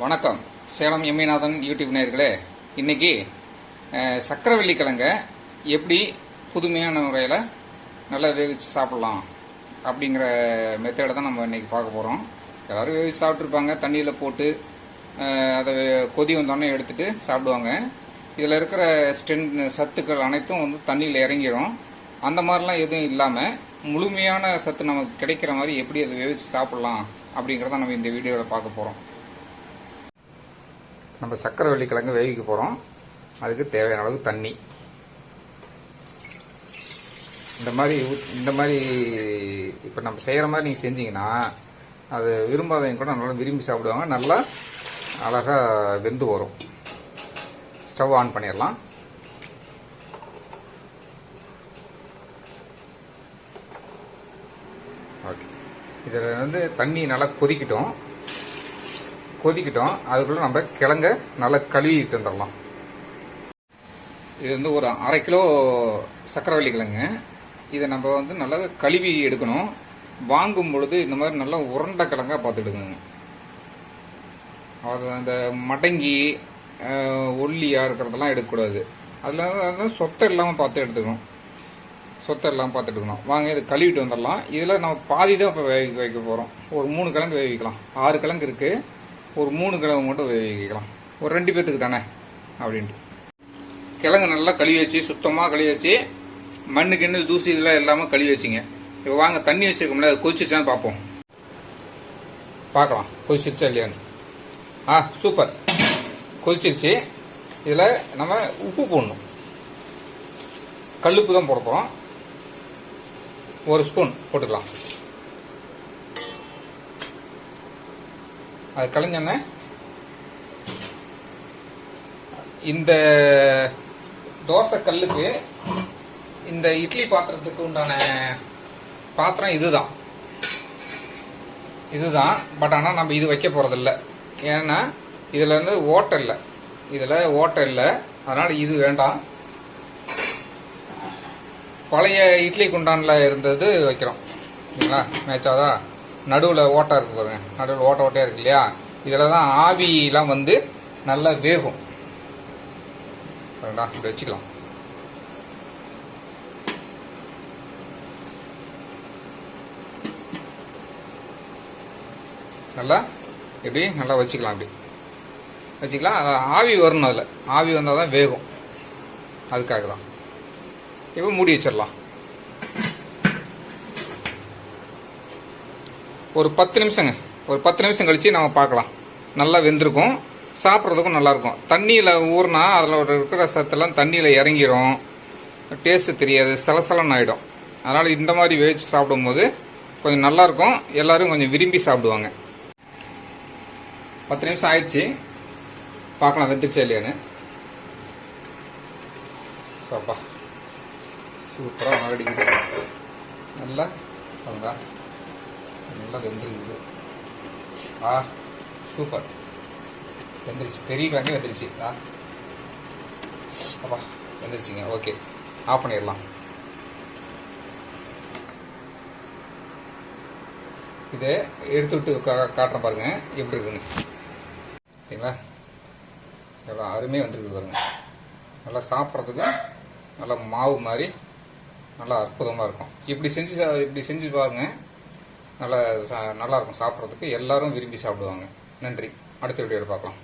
வணக்கம். சேலம் எம்ஏநாதன் யூடியூப் நேயர்களே, இன்னைக்கு சக்கரவள்ளி கிழங்க எப்படி புதுமையான முறையில் நல்லா வேவிச்சு சாப்பிட்லாம் அப்படிங்கிற மெத்தடை தான் நம்ம இன்னைக்கு பார்க்க போகிறோம். எல்லோரும் வேவிச்சு சாப்பிட்ருப்பாங்க, தண்ணியில் போட்டு அதை கொதி வந்தோடனே எடுத்துகிட்டு சாப்பிடுவாங்க. இதில் இருக்கிற சத்துக்கள் அனைத்தும் வந்து தண்ணியில் இறங்கிடும். அந்த மாதிரிலாம் எதுவும் இல்லாமல் முழுமையான சத்து நமக்கு கிடைக்கிற மாதிரி எப்படி அதை வேவிச்சு சாப்பிட்லாம் அப்படிங்கிறத நம்ம இந்த வீடியோவில் பார்க்க போகிறோம். நம்ம சக்கரவள்ளி கிழங்கு வேவிக்க போகிறோம். அதுக்கு தேவையான அளவு தண்ணி இந்த மாதிரி இப்போ நம்ம செய்கிற மாதிரி நீங்கள் செஞ்சீங்கன்னா அது விரும்பாதவங்க கூட நல்லா விரும்பி சாப்பிடுவாங்க. நல்லா அழகாக வெந்து வரும். ஸ்டவ் ஆன் பண்ணிடலாம். ஓகே, இதில் வந்து தண்ணி நல்லா கொதிக்கட்டும். அதுக்குள்ள நம்ம கிழங்க நல்லா கழுவிட்டு வந்துடலாம். இது வந்து ஒரு 1/2 கிலோ சக்கரவள்ளி கிழங்கு. இதை நம்ம வந்து நல்லா கழுவி எடுக்கணும். வாங்கும் பொழுது இந்த மாதிரி நல்லா உருண்டை கிழங்கா பார்த்துடுங்க. அது அந்த மடங்கி ஒல்லியாக இருக்கிறதெல்லாம் எடுக்கக்கூடாது. அதில் சொத்தை இல்லாமல் பார்த்து எடுத்துக்கணும். வாங்க இதை கழுவிட்டு வந்துடலாம். இதில் நம்ம பாதி தான் இப்போ வைக்க போகிறோம். ஒரு 3 கிழங்கு வேவிக்கலாம். 6 கிழங்கு இருக்குது. ஒரு 3 கிழங்கு மட்டும் வேவிக்கலாம். ஒரு 2 பேத்துக்கு தானே அப்படின்ட்டு. கிழங்கு நல்லா கழுவி வச்சு, சுத்தமாக கழுவி வச்சு, மண்ணுக்கு தூசி இதெல்லாம் எல்லாமே கழுவி வச்சுங்க. இப்போ வாங்க தண்ணி வச்சிருக்கோம்ல, அது கொதிச்சிருச்சான்னு பார்க்கலாம். கொதிச்சிருச்சா இல்லையான்னு. சூப்பர், கொதிச்சிருச்சு. இதில் நம்ம உப்பு போடணும். கல்லுப்பு தான் போட போகிறோம். 1 ஸ்பூன் போட்டுக்கலாம். அது கலைஞ்சோன்னே இந்த தோசை கல்லுக்கு, இந்த இட்லி பாத்திரத்துக்கு உண்டான பாத்திரம் இதுதான். பட் ஆனால் நம்ம இது வைக்க போகிறதில்ல. ஏன்னா இதில் வந்து ஓட்டை இல்லை. அதனால் இது வேண்டாம். பழைய இட்லி குண்டானில் இருந்தது வைக்கிறோம். சரிங்களா? மேட்சாதா? நடுவில் ஓட்டை இருக்கு பாருங்க. நடுவில் ஓட்டையாக இருக்கு இல்லையா? இதில் தான் ஆவியெலாம் வந்து நல்லா வேகும். இப்படி வச்சுக்கலாம். நல்லா வச்சுக்கலாம். ஆவி வரணும். அதில் ஆவி வந்தால் தான் வேகும். அதுக்காக தான். இப்போ மூடி வச்சிடலாம். ஒரு 10 நிமிஷம் கழிச்சு நம்ம பார்க்கலாம். நல்லா வெந்திருக்கும். சாப்பிட்றதுக்கும் நல்லாயிருக்கும். தண்ணியில் ஊறினா அதில் இருக்கிற சத்தெல்லாம் தண்ணியில் இறங்கிடும். டேஸ்ட்டு தெரியாது, சலசலன்னு ஆகிடும். அதனால் இந்த மாதிரி வேவிச்சு சாப்பிடும்போது கொஞ்சம் நல்லாயிருக்கும். எல்லோரும் கொஞ்சம் விரும்பி சாப்பிடுவாங்க. 10 நிமிஷம் ஆயிடுச்சு. பார்க்கலாம் வெந்துருச்சா இல்லையான்னு. சோப்பா சூப்பராக மறுபடியும் நல்லா வெந்துருக்குது. சூப்பர், வெந்துருச்சு. பெரிய கிழங்கு வெந்துருச்சு. அப்பா வெந்துருச்சுங்க. ஓகே, ஆஃப் பண்ணிடலாம். இதை எடுத்து விட்டு காட்டுறேன் பாருங்க எப்படி இருக்குன்னு. சரிங்களா? எவ்வளோ அருமையாக வந்துருக்கு பாருங்க. நல்லா சாப்பிட்றதுக்கு நல்லா மாவு மாதிரி நல்லா அற்புதமாக இருக்கும். இப்படி செஞ்சு பாருங்க. நல்லா இருக்கும் சாப்பிட்றதுக்கு. எல்லாரும் விரும்பி சாப்பிடுவாங்க. நன்றி. அடுத்த வீடியோவில் பார்க்கலாம்.